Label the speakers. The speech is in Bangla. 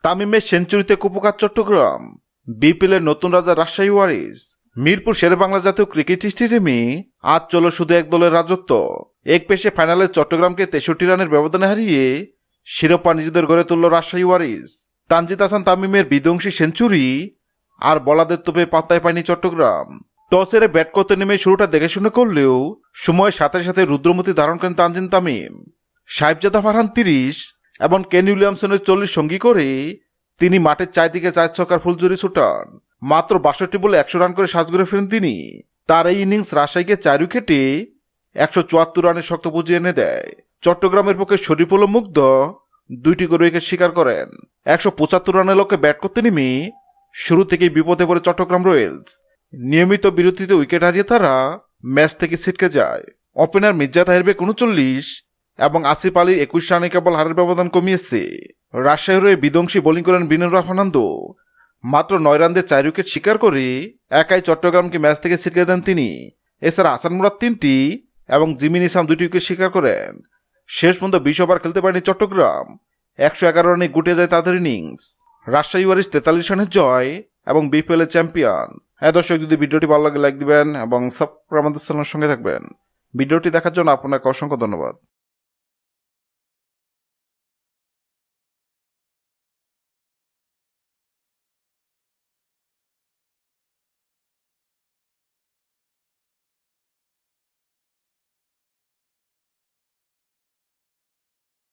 Speaker 1: তামিমের সেঞ্চুরিতে কুপোকাত চট্টগ্রাম, বিপিএলের নতুন রাজা রাজশাহী ওয়ারিস। মিরপুর শেরেবাংলা জাতীয় ক্রিকেট স্টেডিয়ামে আজ চলো শুধু এক দলের রাজত্ব। এক পেশে ফাইনালে চট্টগ্রামকে 63 রানের ব্যবধানে হারিয়ে শিরোপা নিজেদের গড়ে তুলল রাজশাহী ওয়ারিস। তানজিদ হাসান তামিমের বিধ্বংসী সেঞ্চুরি আর বলাদের তোপে পাত্তায় পায়নি চট্টগ্রাম। টস হেরে ব্যাট করতে নেমে শুরুটা দেখে শুনে করলেও সময়ের সাথে সাথে রুদ্রমতি ধারণ করেন তানজিদ তামিম। সাহেবজাদা ফারহান 30 এবং কেন উইলিয়ামসনের 40 সঙ্গী করে তিনি মাঠের চারদিকে 4 ছক্কার ফুলঝুরি ছুটান। মাত্র 62 বলে 100 রান করে সাজঘরে ফেরেন তিনি। তার এই ইনিংস রাজশাহীকে 4 উইকেটে 174 রানের শক্ত পুঁজি এনে দেয়। চট্টগ্রামের পক্ষে শরীফুল ও মুগ্ধ 2টি করে উইকেট শিকার করেন। 175 রানের লক্ষ্যে ব্যাট করতে নেমে শুরু থেকেই বিপদে পড়ে চট্টগ্রাম রয়্যালস। নিয়মিত বিরতিতে উইকেট হারিয়ে তারা ম্যাচ থেকে ছিটকে যায়। ওপেনার মির্জা তাহির বেগ 39 এবং আসিফ আলী 21 রানে কেবল হারের ব্যবধান কমিয়েছে। রাজশাহীর হয়ে বিধ্বংসী বোলিং করেন বিনুর ফার্নান্দো। মাত্র 9 রান দিয়ে 4 উইকেট শিকার করে একাই চট্টগ্রামকে ম্যাচ থেকে ছিটকে দেন তিনি। এছাড়া হাসান মুরাদ 3টি এবং জিমিন ইসলাম 2টি উইকেট শিকার করেন। শেষ পর্যন্ত 20 ওভার খেলতে পারেনি চট্টগ্রাম। 111 রানে গুটিয়ে যায় তাদের ইনিংস। রাজশাহী ওয়ারিস 43 রানের জয় এবং বিপিএল চ্যাম্পিয়ন। হ্যাঁ দর্শক, যদি ভিডিওটি ভালো লাগে লাইক দিবেন এবং সাবস্ক্রাইব আমাদের চ্যানেলের সঙ্গে থাকবেন। ভিডিওটি দেখার জন্য আপনাকে অসংখ্য ধন্যবাদ।